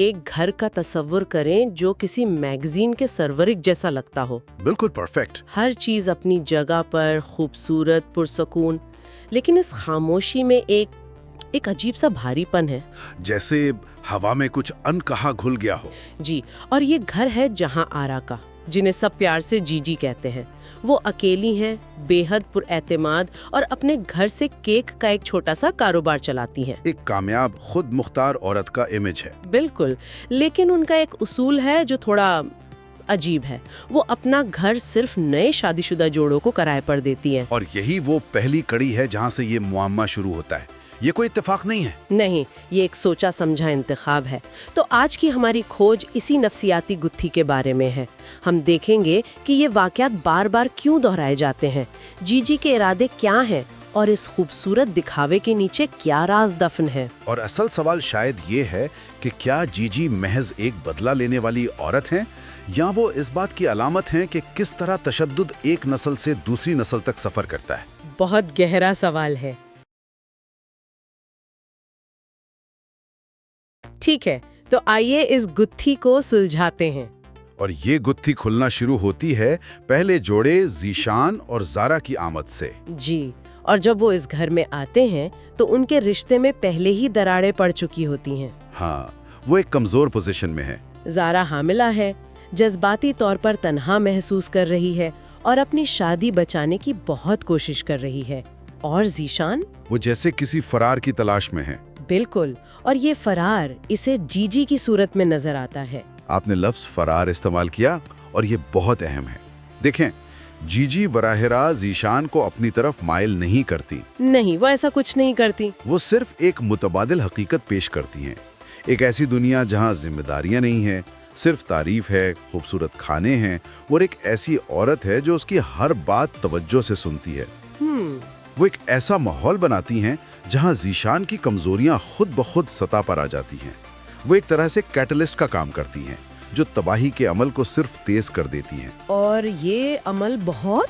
एक घर का तस्वुर करें जो किसी मैगजीन के सरवरिक जैसा लगता हो। बिल्कुल परफेक्ट। हर चीज अपनी जगह पर, खूबसूरत, पुरसकून, लेकिन इस खामोशी में एक अजीब सा भारीपन है। जैसे हवा में कुछ अनकहा घुल गया हो। जी, और ये घर है जहां आरा का, जिन्हें सब प्यार से जीजी कहते हैं। वो अकेली हैं, बेहद पुरएतमाद, और अपने घर से केक का एक छोटा सा कारोबार चलाती हैं। एक कामयाब, खुद मुख्तार औरत का इमेज है। बिल्कुल, लेकिन उनका एक उसूल है जो थोड़ा अजीब है। वो अपना घर सिर्फ नए शादीशुदा जोड़ों को किराए पर देती हैं। और यही वो पहली कड़ी है जहाँ से ये मुआम्मा शुरू होता है। ये कोई इत्तेफाक नहीं है। नहीं, ये एक सोचा समझा इंतखाब है। तो आज की हमारी खोज इसी नफ्सियाती गुत्थी के बारे में है। हम देखेंगे कि ये वाकयात बार बार क्यों दोहराए जाते हैं, जीजी के इरादे क्या हैं, और इस खूबसूरत दिखावे के नीचे क्या राज दफन है। और असल सवाल शायद ये है कि क्या जीजी महज एक बदला लेने वाली औरत हैं, या वो इस बात की अलामत हैं कि किस तरह तशद्दुद एक नस्ल से दूसरी नस्ल तक सफर करता है। बहुत गहरा सवाल है। ठीक है, तो आइए इस गुत्थी को सुलझाते हैं। और ये गुत्थी खुलना शुरू होती है पहले जोड़े ज़ीशान और ज़ारा की आमद से। जी, और जब वो इस घर में आते हैं तो उनके रिश्ते में पहले ही दरारें पड़ चुकी होती हैं। हाँ, वो एक कमजोर पोजीशन में है। ज़ारा हामिला है, जज्बाती तौर पर तन्हा महसूस कर रही है और अपनी शादी बचाने की बहुत कोशिश कर रही है। और ज़ीशान, वो जैसे किसी फरार की तलाश में है। बिल्कुल, और ये फरार इसे जीजी की सूरत में नजर आता है। आपने लफ्ज फरार इस्तेमाल किया और ये बहुत अहम है। देखें, जीजी बराह रास्त ज़ीशान को अपनी तरफ माइल नहीं करती। नहीं, वो ऐसा कुछ नहीं करती। वो सिर्फ एक मुतबादिल हकीकत पेश करती हैं। एक ऐसी दुनिया जहां जिम्मेदारियां नहीं हैं, सिर्फ तारीफ है, खूबसूरत खाने हैं, और एक ऐसी औरत है जो उसकी हर बात तवज्जो से सुनती है। वो एक ऐसा माहौल बनाती हैं जहां ज़ीशान की कमजोरियां खुद ब खुद सतह पर आ जाती हैं। वो एक तरह से कैटलिस्ट का काम करती हैं, जो तबाही के अमल को सिर्फ तेज कर देती हैं। और ये अमल बहुत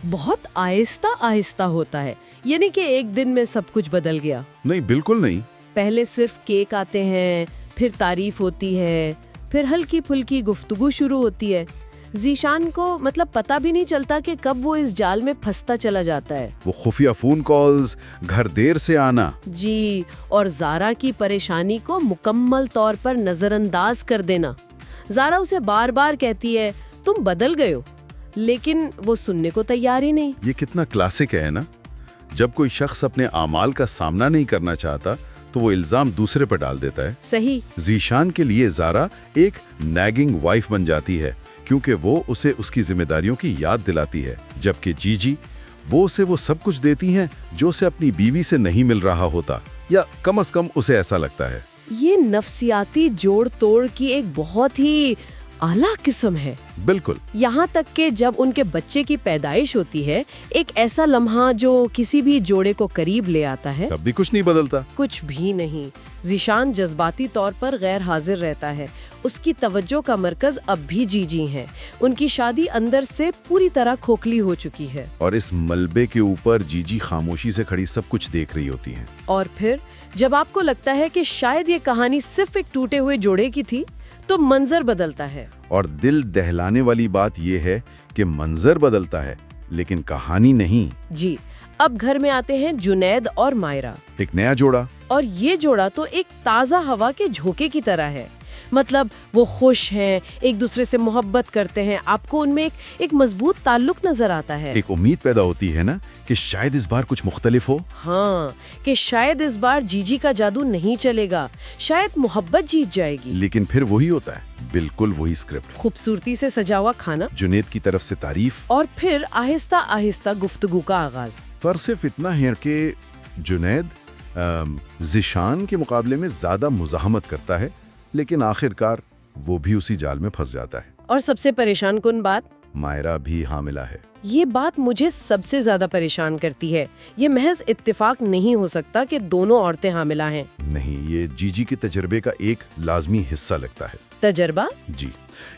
बहुत आहिस्ता आहिस्ता होता है, यानी कि एक दिन में सब कुछ बदल गया। नहीं, बिल्कुल नहीं। पहले सिर्फ केक आते हैं, फिर तारीफ होती है, फिर हल्की फुल्की गुफ्तगू शुरू होती है। ज़ीशान को मतलब पता भी नहीं चलता कि कब वो इस जाल में फंसता चला जाता है। वो खुफिया फोन कॉल्स, घर देर से आना। जी, और ज़ारा की परेशानी को मुकम्मल तौर पर नजरअंदाज कर देना। ज़ारा उसे बार बार कहती है तुम बदल गए हो, लेकिन वो सुनने को तैयार ही नहीं। ये कितना क्लासिक है ना। जब कोई शख्स अपने आमाल का सामना नहीं करना चाहता तो वो इल्जाम दूसरे पर डाल देता है। सही। ज़ीशान के लिए ज़ारा एक नैगिंग वाइफ बन जाती है, क्योंकि वो उसे उसकी जिम्मेदारियों की याद दिलाती है, जबकि जीजी वो उसे वो सब कुछ देती हैं जो उसे अपनी बीवी से नहीं मिल रहा होता, या कम से कम उसे ऐसा लगता है। ये नफ्सियाती जोड़ तोड़ की एक बहुत ही आला किस्म है। बिल्कुल। यहाँ तक कि जब उनके बच्चे की पैदाइश होती है, एक ऐसा लम्हा जो किसी भी जोड़े को करीब ले आता है, तब भी कुछ नहीं बदलता। कुछ भी नहीं। ज़ीशान जज्बाती तौर पर गैर हाजिर रहता है। उसकी तवज्जो का मरकज अब भी जीजी हैं। उनकी शादी अंदर से पूरी तरह खोखली हो चुकी है। और इस मलबे के ऊपर जीजी खामोशी से खड़ी सब कुछ देख रही होती हैं। और फिर जब आपको लगता है कि शायद ये कहानी सिर्फ एक टूटे हुए जोड़े की थी, तो मंजर बदलता है। और दिल दहलाने वाली बात यह है कि मंजर बदलता है, लेकिन कहानी नहीं। जी, अब घर में आते हैं जुनैद और मायरा, एक नया जोड़ा। और ये जोड़ा तो एक ताज़ा हवा के झोंके की तरह है। मतलब वो खुश हैं, एक दूसरे से मोहब्बत करते हैं। आपको उनमें एक मजबूत ताल्लुक नजर आता है। एक उम्मीद पैदा होती है ना कि शायद इस बार कुछ मुख्तलिफ हो। हाँ, कि शायद इस बार जीजी का जादू नहीं चलेगा, शायद मोहब्बत जीत जाएगी। लेकिन फिर वही होता है, बिल्कुल वही स्क्रिप्ट। खूबसूरती से सजा हुआ खाना, जुनैद की तरफ से तारीफ, और फिर आहिस्ता आहिस्ता गुफ्तगू का आगाज। पर सिर्फ इतना है कि जुनैद ज़ीशान के मुकाबले में ज्यादा मुज़ाहमत करता है, लेकिन आखिरकार वो भी उसी जाल में फंस जाता है। और सबसे परेशान कुन बात, मायरा भी हामिला है। ये बात मुझे सबसे ज्यादा परेशान करती है। ये महज इत्तेफाक नहीं हो सकता कि दोनों औरतें हामिला हैं। नहीं, ये जीजी के तजर्बे का एक लाजमी हिस्सा लगता है। तजर्बा? जी,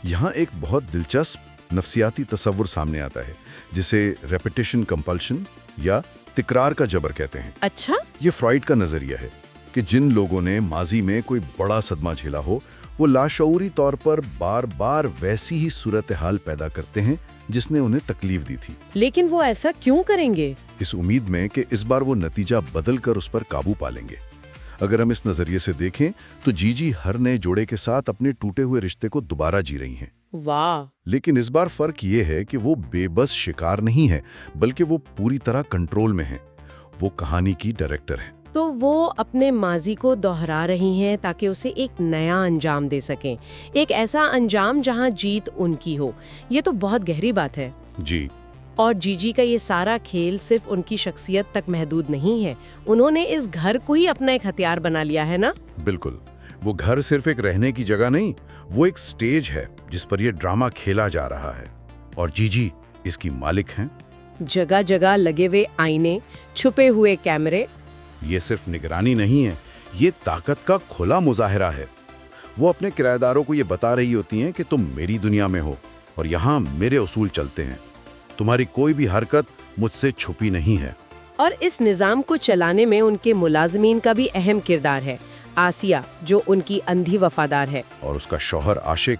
यहाँ एक बहुत दिलचस्प नफ्सियाती तस्वुर सामने आता है, जिसे रेपिटेशन कंपल्शन या तिकरार का जबर कहते हैं। अच्छा। ये फ्रॉइड का नजरिया है कि जिन लोगों ने माजी में कोई बड़ा सदमा झेला हो, वो लाशऊरी तौर पर बार बार वैसी ही सूरत हाल पैदा करते हैं जिसने उन्हें तकलीफ दी थी, लेकिन वो ऐसा क्यों करेंगे? इस उम्मीद में कि इस बार वो नतीजा बदल कर उस पर काबू पा लेंगे। अगर हम इस नजरिए से देखें तो जीजी हर नए जोड़े के साथ अपने टूटे हुए रिश्ते को दोबारा जी रही हैं। वाह! लेकिन इस बार फर्क ये है कि वो बेबस शिकार नहीं है, बल्कि वो पूरी तरह कंट्रोल में है। वो कहानी की डायरेक्टर है। तो वो अपने माजी को दोहरा रही हैं ताकि उसे एक नया अंजाम दे सकें, एक ऐसा अंजाम जहां जीत उनकी हो। ये तो बहुत गहरी बात है। जी, और जीजी का ये सारा खेल सिर्फ उनकी शख्सियत तक महदूद नहीं है, उन्होंने इस घर को ही अपना एक हथियार बना लिया है ना? बिल्कुल। वो घर सिर्फ एक रहने की जगह नहीं, वो एक स्टेज है जिस पर ये ड्रामा खेला जा रहा है, और जीजी इसकी मालिक हैं। जगह जगह लगे हुए आईने, छुपे हुए कैमरे। ये सिर्फ निगरानी नहीं है, ये ताकत का खुला मुजाहिरा है। वो अपने किराएदारों को ये बता रही होती हैं कि तुम मेरी दुनिया में हो और यहाँ मेरे उसूल चलते हैं। तुम्हारी कोई भी हरकत मुझसे छुपी नहीं है। और इस निज़ाम को चलाने में उनके मुलाजमीन का भी अहम किरदार है। आसिया, जो उनकी अंधी वफादार है, और उसका शौहर आशिक,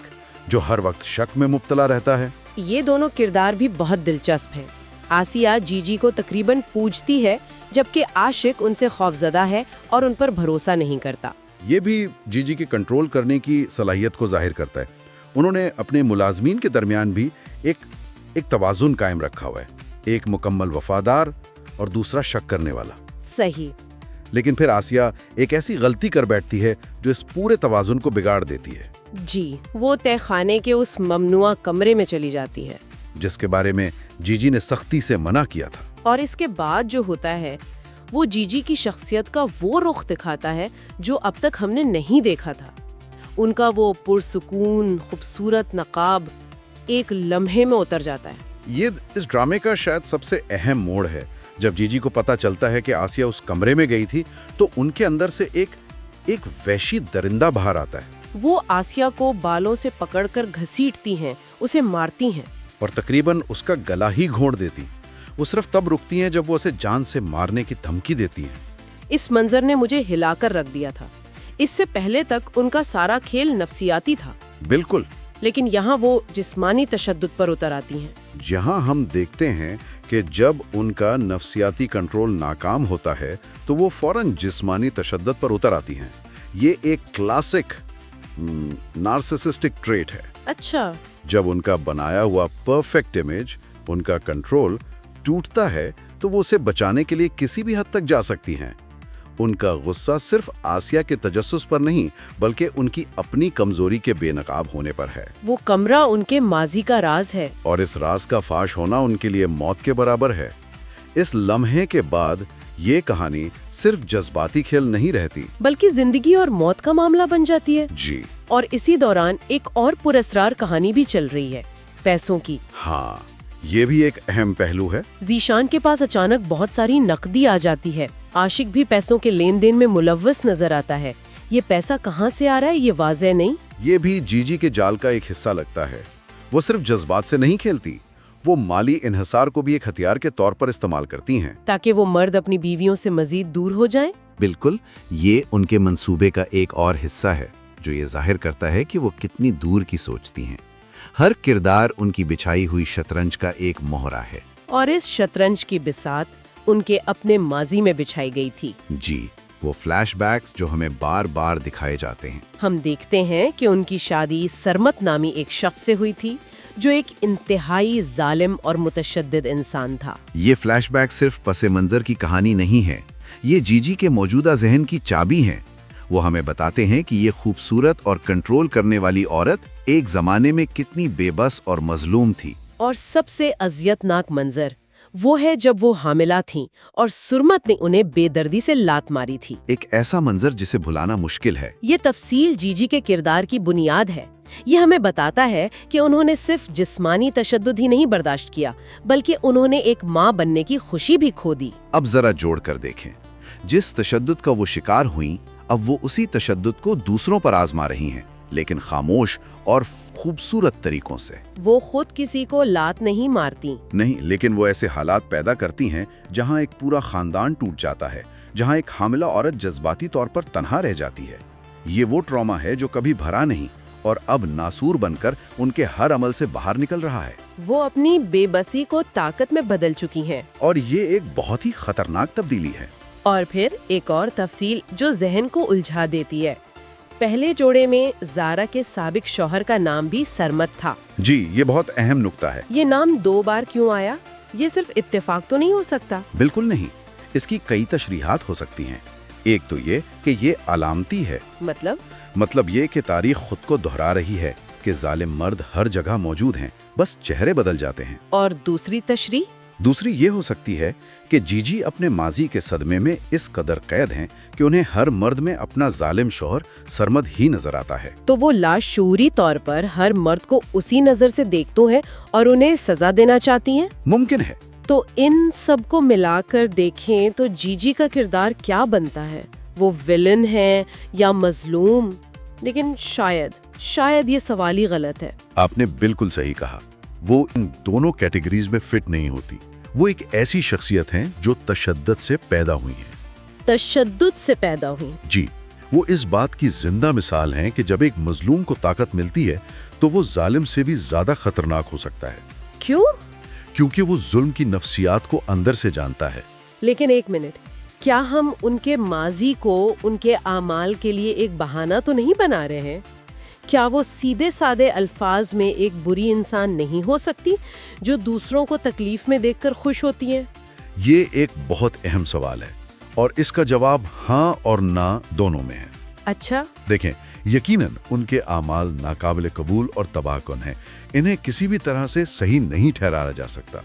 जो हर वक्त शक में मुब्तला रहता है। ये दोनों किरदार भी बहुत दिलचस्प हैं। आसिया जीजी को तकरीबन पूजती है, जबकि आशिक उनसे खौफजदा है और उन पर भरोसा नहीं करता। ये भी जीजी के कंट्रोल करने की सलाहियत को जाहिर करता है। उन्होंने अपने मुलाजमीन के दरमियान भी एक तवाजुन कायम रखा हुआ है, एक मुकम्मल वफादार और दूसरा शक करने वाला। सही। लेकिन फिर आसिया एक ऐसी गलती कर बैठती है जो इस पूरे तवाजुन को बिगाड़ देती है। जी, वो तहखाने के उस ममनुआ कमरे में चली जाती है, जिसके बारे में जीजी ने सख्ती से मना किया था। और इसके बाद जो होता है वो जीजी की शख्सियत का वो रुख दिखाता है जो अब तक हमने नहीं देखा था। उनका वो पुरसुकून, खूबसूरत नकाब एक लम्हे में उतर जाता है। ये इस ड्रामे का शायद सबसे अहम मोड़ है। जब जीजी को पता चलता है कि आसिया उस कमरे में गई थी, तो उनके अंदर से एक वहशी दरिंदा बाहर आता है। वो आसिया को बालों से पकड़कर घसीटती हैं, उसे मारती हैं, और तकरीबन उसका गला ही घोंट देती। वो सिर्फ तब रुकती हैं जब वो उसे जान से मारने की धमकी देती हैं। इस मंजर ने मुझे हिलाकर रख दिया था। इससे पहले तक उनका सारा खेल नफसियाती था। बिल्कुल। लेकिन यहाँ वो जिस्मानी तशद्दुद पर उतर आती हैं। यहाँ हम देखते हैं कि जब उनका नफसियाती कंट्रोल नाकाम होता है तो वो फौरन जिस्मानी तशद्दुद पर उतर आती हैं। ये एक क्लासिक नार्सिसिस्टिक ट्रेट है। अच्छा। जब उनका बनाया हुआ परफेक्ट इमेज, उनका कंट्रोल टूटता है तो वो उसे बचाने के लिए किसी भी हद तक जा सकती हैं। उनका गुस्सा सिर्फ आसिया के तजस्सुस पर नहीं, बल्कि उनकी अपनी कमजोरी के बेनकाब होने पर है। वो कमरा उनके माजी का राज है, और इस राज का फाश होना उनके लिए मौत के बराबर है। इस लम्हे के बाद ये कहानी सिर्फ जज्बाती खेल नहीं रहती, बल्कि जिंदगी और मौत का मामला बन जाती है। जी। और इसी दौरान एक और पुरस्कार कहानी भी चल रही है, पैसों की। हाँ, ये भी एक अहम पहलू है। जीशान के पास अचानक बहुत सारी नकदी आ जाती है। आशिक भी पैसों के लेन देन में मुलव्वस नजर आता है। ये पैसा कहाँ से आ रहा है ये वाज़ेह नहीं। ये भी जीजी के जाल का एक हिस्सा लगता है। वो सिर्फ जज्बात से नहीं खेलती, वो माली इन्हिसार को भी एक हथियार के तौर पर इस्तेमाल करती हैं, ताकि वो मर्द अपनी बीवियों से मजीद दूर हो जाएं। बिल्कुल। ये उनके मंसूबे का एक और हिस्सा है जो ये जाहिर करता है कि वो कितनी दूर की सोचती हैं। हर किरदार उनकी बिछाई हुई शतरंज का एक मोहरा है, और इस शतरंज की बिसात उनके अपने माजी में बिछाई गई थी। जी। वो फ्लैशबैक्स जो हमें बार बार दिखाए जाते हैं। हम देखते हैं कि उनकी शादी सरमत नामी एक शख्स से हुई थी, जो एक इंतहाई जालिम और मुतशद्दिद इंसान था। ये फ्लैशबैक सिर्फ पसे मंजर की कहानी नहीं है, ये जीजी के मौजूदा जहन की चाबी है। वो हमें बताते हैं कि ये खूबसूरत और कंट्रोल करने वाली औरत एक जमाने में कितनी बेबस और मजलूम थी। और सबसे अजियतनाक मंजर वो है जब वो हामिला थीं और सुरमत ने उन्हें बेदर्दी से लात मारी थी। एक ऐसा मंजर जिसे भुलाना मुश्किल है। ये तफसील जीजी के किरदार की बुनियाद है। ये हमें बताता है कि उन्होंने सिर्फ जिस्मानी तशद्दुद ही नहीं बर्दाश्त किया, बल्कि उन्होंने एक माँ बनने की खुशी भी खो दी। अब जरा जोड़ कर देखें, जिस तशद्दुद का वो शिकार हुई, अब वो उसी तशद्दुद को दूसरों पर आजमा रही हैं, लेकिन खामोश और खूबसूरत तरीकों से। वो खुद किसी को लात नहीं मारती। नहीं, लेकिन वो ऐसे हालात पैदा करती हैं जहां एक पूरा खानदान टूट जाता है, जहां एक हामिला औरत जज्बाती तौर पर तन्हा रह जाती है। ये वो ट्रॉमा है जो कभी भरा नहीं और अब नासूर बनकर उनके हर अमल से बाहर निकल रहा है। वो अपनी बेबसी को ताकत में बदल चुकी हैं। और ये एक बहुत ही खतरनाक तब्दीली है। और फिर एक और तफसील जो जहन को उलझा देती है। पहले जोड़े में ज़ारा के साबिक शौहर का नाम भी सरमद था। जी, ये बहुत अहम नुक्ता है। ये नाम 2 बार क्यों आया? ये सिर्फ इत्तेफाक तो नहीं हो सकता। बिल्कुल नहीं, इसकी कई तशरीहात हो सकती हैं। एक तो ये कि ये अलामती है। मतलब ये कि तारीख खुद को दोहरा रही है कि जालिम मर्द हर जगह मौजूद हैं, बस चेहरे बदल जाते हैं। और दूसरी ये हो सकती है कि जीजी अपने माजी के सदमे में इस कदर कैद हैं कि उन्हें हर मर्द में अपना जालिम शौहर सरमद ही नजर आता है। तो वो लाशऊरी तौर पर हर मर्द को उसी नजर से देखते हैं और उन्हें सजा देना चाहती हैं। मुमकिन है। तो इन सब को मिलाकर देखें तो जीजी का किरदार क्या बनता है? वो विलन है या मजलूम? लेकिन शायद ये सवाल ही गलत है। आपने बिल्कुल सही कहा। वो इन दोनों कैटेगरीज में फिट नहीं होती। वो एक ऐसी शख्सियत हैं जो तशद्दुद से पैदा हुई हैं। जी, वो इस बात की जिंदा मिसाल हैं कि जब एक मजलूम को ताकत मिलती है तो वो जालिम से भी ज्यादा खतरनाक हो सकता है। क्यों? क्योंकि वो जुल्म की नफ्सियात को अंदर से जानता है। लेकिन एक मिनट, क्या हम उनके माजी को उनके आमाल के लिए एक बहाना तो नहीं बना रहे हैं? क्या वो सीधे सादे अल्फाज में एक बुरी इंसान नहीं हो सकती जो दूसरों को तकलीफ में देखकर खुश होती है? ये एक बहुत अहम सवाल है और इसका जवाब हाँ और ना दोनों में है। अच्छा, देखें, यकीनन उनके आमाल नाकाबिल कबूल और तबाहकुन हैं। इन्हें किसी भी तरह से सही नहीं ठहराया जा सकता।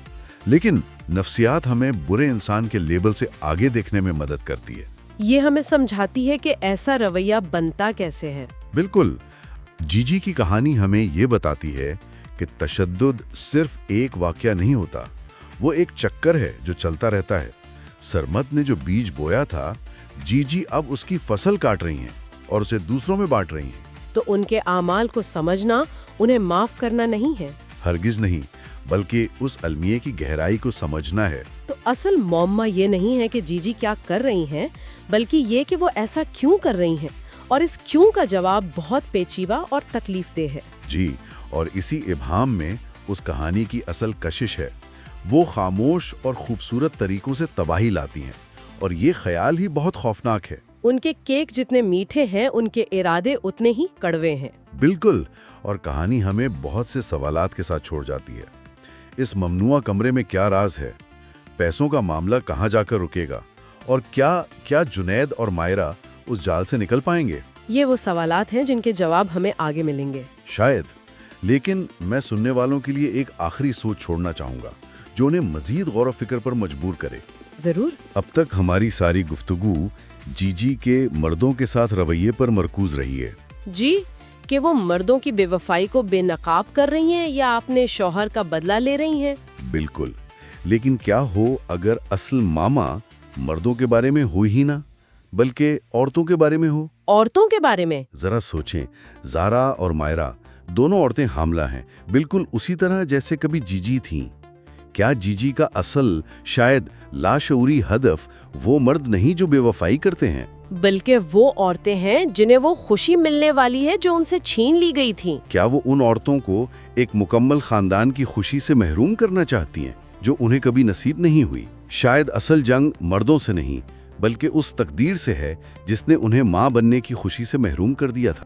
लेकिन नफ्सियात हमें बुरे इंसान के लेबल से आगे देखने में मदद करती है। ये हमें समझाती है कि ऐसा रवैया बनता कैसे है। बिल्कुल। जीजी की कहानी हमें ये बताती है कि तशद्दुद सिर्फ एक वाकया नहीं होता, वो एक चक्कर है जो चलता रहता है। सरमद ने जो बीज बोया था, जीजी अब उसकी फसल काट रही हैं और उसे दूसरों में बांट रही हैं। तो उनके आमाल को समझना उन्हें माफ करना नहीं है। हरगिज नहीं, बल्कि उस अलमिये की गहराई को समझना है। तो असल मौमा ये नहीं है कि जीजी क्या कर रही हैं, बल्कि ये कि वो ऐसा क्यों कर रही हैं। और इस क्यों का जवाब बहुत पेचीदा और तकलीफदेह है। जी, और इसी इब्हाम में उस कहानी की असल कशिश है। वो खामोश और खूबसूरत तरीकों से तबाही लाती हैं और ये ख्याल ही बहुत खौफनाक है। उनके केक जितने मीठे हैं, उनके इरादे उतने ही कड़वे हैं। बिल्कुल। और कहानी हमें बहुत से सवालात के साथ छोड़ जाती है। इस ममनुआ कमरे में क्या राज है? पैसों का मामला कहाँ जाकर रुकेगा? और क्या जुनैद और मायरा उस जाल से निकल पाएंगे? ये वो सवालात हैं जिनके जवाब हमें आगे मिलेंगे शायद। लेकिन मैं सुनने वालों के लिए एक आखिरी सोच छोड़ना चाहूंगा जो उन्हें मजीद गौर व फिक्र पर मजबूर करे। जरूर। अब तक हमारी सारी गुफ्तगू जीजी के मर्दों के साथ रवैये पर मरकूज रही है। जी, कि वो मर्दों की बेवफाई को बेनकाब कर रही हैं या अपने शौहर का बदला ले रही हैं। बिल्कुल। लेकिन क्या हो अगर असल मामा मर्दों के बारे में हो ही ना, बल्कि औरतों के बारे में हो? औरतों के बारे में? जरा सोचें, ज़ारा और मायरा दोनों औरतें हामला हैं, बिल्कुल उसी तरह जैसे कभी जीजी थीं। क्या जीजी का असल, शायद लाशऊरी हदफ वो मर्द नहीं जो बेवफाई करते हैं, बल्कि वो औरतें हैं जिन्हें वो खुशी मिलने वाली है जो उनसे छीन ली गई थी? क्या वो उन औरतों को एक मुकम्मल खानदान की खुशी से महरूम करना चाहती हैं जो उन्हें कभी नसीब नहीं हुई? शायद असल जंग मर्दों से नहीं, बल्कि उस तकदीर से है जिसने उन्हें माँ बनने की खुशी से महरूम कर दिया था।